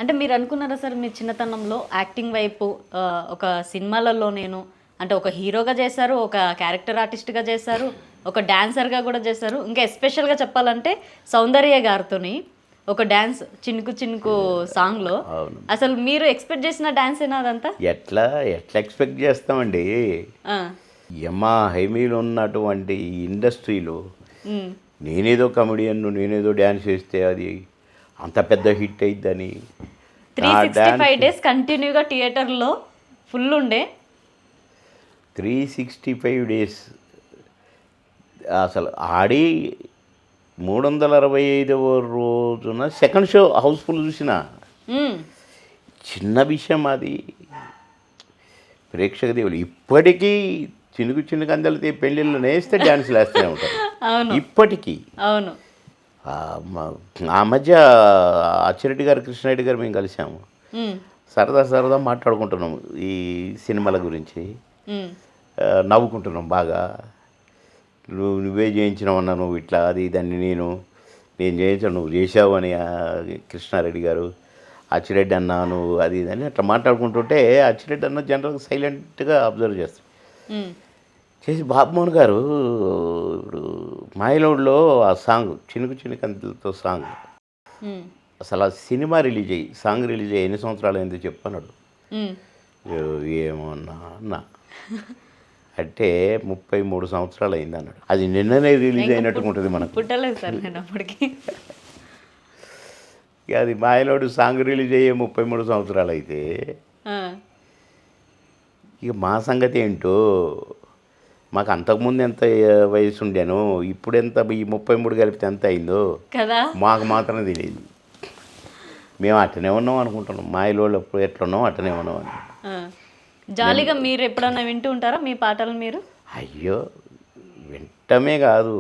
అంటే మీరు అనుకున్నారా సార్ మీ చిన్నతనంలో యాక్టింగ్ వైపు ఒక సినిమాలలో నేను అంటే ఒక హీరోగా చేశారు, ఒక క్యారెక్టర్ ఆర్టిస్ట్‌గా చేశారు, ఒక డాన్సర్‌గా కూడా చేశారు. ఇంకా ఎస్పెషల్‌గా చెప్పాలంటే సౌందర్య గారితోని ఒక డాన్స్ 'చినుకు చినుకు' సాంగ్‌లో అవును. అసలు మీరు ఎక్స్‌పెక్ట్ చేసిన డాన్సేనా అదంతా? ఎట్లా ఎట్లా ఎక్స్పెక్ట్ చేస్తామండి. ఆ! యమా హైమీలో ఉన్నటువంటి ఈ ఇండస్ట్రీలో హ్మ్. నేనేదో కమెడియన్ను, నేనేదో డ్యాన్స్ చేస్తే అది అంత పెద్ద హిట్ అయిద్దని నా 365 డ్యాన్స్ డేస్ కంటిన్యూగా థియేటర్‌లో ఫుల్ ఉండే. 365 డేస్ అసలు ఆడి 365వ రోజున సెకండ్ షో హౌస్ఫుల్ చూసిన హ్మ్. చిన్న విషయం అది. ప్రేక్షక దేవులు ఇప్పటికీ చినుకు చినుకు అందలితే పెళ్ళిళ్ళు నేస్తే డ్యాన్సులు వేస్తూనే ఉంటారు అవును. ఇప్పటికీ. అవును. ఆ ఆ మధ్య అచ్చిరెడ్డి గారు కృష్ణారెడ్డి గారు మేము కలిసాము. హ్మ్. సరదా సరదా మాట్లాడుకుంటున్నాము ఈ సినిమాల గురించి. హ్మ్. నవ్వుకుంటున్నాం బాగా. నువ్వే చేయించినావన్నా, నువ్వు ఇట్లా అది ఇదని నేను చేయించాను, నువ్వు చేసావు అని కృష్ణారెడ్డి గారు, అచ్చిరెడ్డి అన్న నువ్వు అది ఇదని అట్లా మాట్లాడుకుంటుంటే అచ్చిరెడ్డి అన్న జనరల్గా సైలెంట్గా అబ్జర్వ్ చేస్తాం. హ్మ్. చేసి బాబుమోహన్ గారు ఇప్పుడు మాయలోడ్లో ఆ సాంగ్ చినుకు చినుకు అంతలతో సాంగ్ హ్మ్. అసలు ఆ సినిమా రిలీజ్ అయ్యి సాంగ్ రిలీజ్ అయ్యి ఎన్ని సంవత్సరాలు అయిందో చెప్పన్నాడు. హ్మ్. ఏమన్నా అన్న అంటే 33 సంవత్సరాలు అయింది అన్నాడు. అది నిన్ననే రిలీజ్ ఇంకా అయినట్టుగా ఉంటుంది మనకు. పుట్టలేదు సార్ నేను అప్పటికి. ఇక అది మాయలోడు సాంగ్ రిలీజ్ అయ్యే 33 సంవత్సరాలు అయితే ఆ! ఇక మా సంగతి ఏంటో, మాకు అంతకుముందు ఎంత వయసు ఉండేనో ఇప్పుడు ఎంత ఈ 33 కలిపితే ఎంత అయిందో కదా! మాకు మాత్రం తెలియదు. మేము అట్టనే ఉన్నాం అనుకుంటున్నాం, మాయలోళ్ళు ఎప్పుడు ఎట్లున్నాం అట్టనే ఉన్నాం అని. ఆ! జాలీగా మీరు ఎప్పుడన్నా వింటూ ఉంటారా మీ పాటలు మీరు? అయ్యో వింటమే కాదు,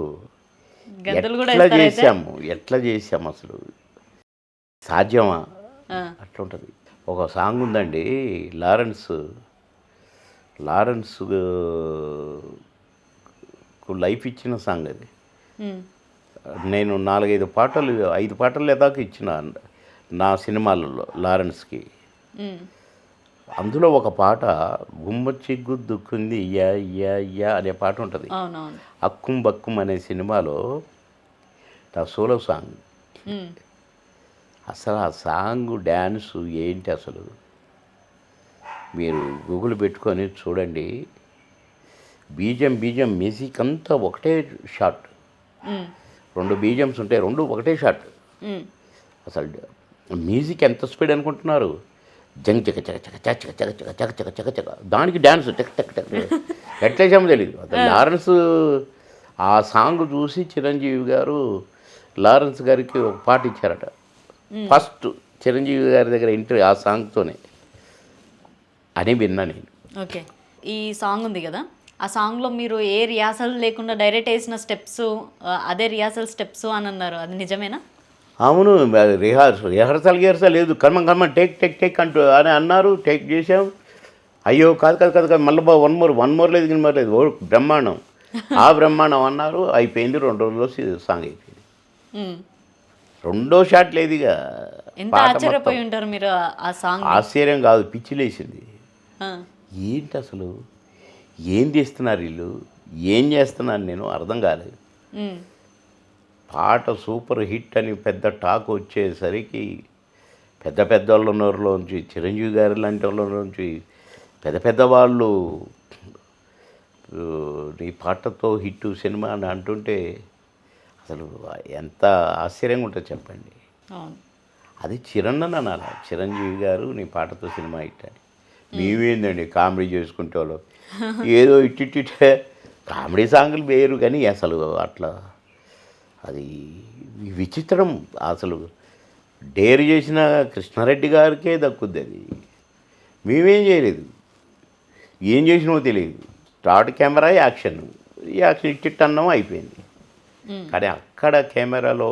గంతులు కూడా ఎట్లా వేస్తారా అయితే? ఎట్లా చేసాము అసలు సాధ్యమా ఆ! అట్లుంటుంది. ఒక సాంగ్ ఉందండి, లారెన్స్ లారెన్స్ కు లైఫ్ ఇచ్చిన సాంగ్ అది. హ్మ్. నేను 4, 5 పాటలు దాకా ఇచ్చిన నా సినిమాలలో లారెన్స్కి. హ్మ్. అందులో ఒక పాట గుమ్మచ్చి గుద్దుకుంది యా యా యా అనే పాట ఉంటుంది. అవునవును. అక్కుం బక్కుం అనే సినిమాలో నా సోలో సాంగ్. హ్మ్. అసలు ఆ సాంగ్ డ్యాన్సు ఏంటి అసలు, మీరు గూగుల్ పెట్టుకొని చూడండి. బీజం మ్యూజిక్ అంతా ఒకటే షాట్. హ్మ్. 2 బీజమ్స్ ఉంటాయి, 2 ఒకటే షాట్. హ్మ్. అసలు మ్యూజిక్ ఎంత స్పీడ్ అనుకుంటున్నారు. జంగ్ చక చక చక చక చక చక చక చక చక చక దానికి డ్యాన్స్ టక్ టక్ టక్ ఎట్లేసామో తెలియదు. అసలు లారెన్స్ ఆ సాంగ్ చూసి చిరంజీవి గారు లారెన్స్ గారికి ఒక పాట ఇచ్చారట. ఫస్ట్ చిరంజీవి గారి దగ్గర ఇంటర్వ్యూ ఆ సాంగ్తోనే అని విన్నా నేను. ఓకే. ఈ సాంగ్ ఉంది గదా! ఆ సాంగ్‌లో మీరు ఏ రిహార్సల్ లేకుండా డైరెక్ట్ ఏసిన స్టెప్స్ అదే రిహార్సల్ స్టెప్స్ అని అన్నారు. అది నిజమేనా? అవును, రిహర్సల్ లేదు, కర్మ టేక్ అంటూ అని అన్నారు. టేక్ చేసాం. అయ్యో కాదు మళ్ళీ వన్ మోర్ లేదు గిన్ మోర్ లేదు, ఓ బ్రహ్మాండం. ఆ బ్రహ్మాండం అన్నారు, అయిపోయింది. 2 రోజుల్లో సాంగ్ అయిపోయింది. హ్మ్. రెండో షాట్ లేదు ఇక. ఎంత పాట మొత్తం ఆశ్చర్యపోయి ఉంటారు మీరు ఆ సాంగ్‌ని. ఆశ్చర్యం కాదు, పిచ్చిలేసింది. ఆ! ఏంటి అసలు, ఏం తీస్తున్నారు వీళ్ళు, ఏం చేస్తున్నాను నేను అర్థం కాలేదు. హ్మ్. పాట సూపర్ హిట్ అని పెద్ద టాక్ వచ్చేసరికి పెద్ద వాళ్ళ నోరులోంచి, చిరంజీవి గారి లాంటి వాళ్ళలోంచి పెద్ద వాళ్ళు నీ పాటతో హిట్ సినిమా అని అంటుంటే అసలు ఎంత ఆశ్చర్యంగా ఉంటుందో చెప్పండి. అవును. అది చిరణ్ అనాలి, చిరంజీవి గారు నీ పాటతో సినిమా హిట్ అని. మేమేందండి కామెడీ చేసుకుంటే వాళ్ళు ఏదో ఇట్టిట్టే కామెడీ సాంగులు వేరు కానీ అసలు అట్లా అది విచిత్రం. అసలు డేర్ చేసిన కృష్ణారెడ్డి గారికే దక్కుద్ది అది. మేమేం చేయలేదు, ఏం చేసినో తెలియదు. స్టార్ట్ కెమెరా యాక్షన్ ఇట్టిట్ అన్నాం అయిపోయింది. హ్మ్. కానీ అక్కడ కెమెరాలో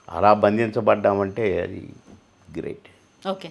అలా బంధించబడ్డామంటే అది గ్రేట్. ఓకే.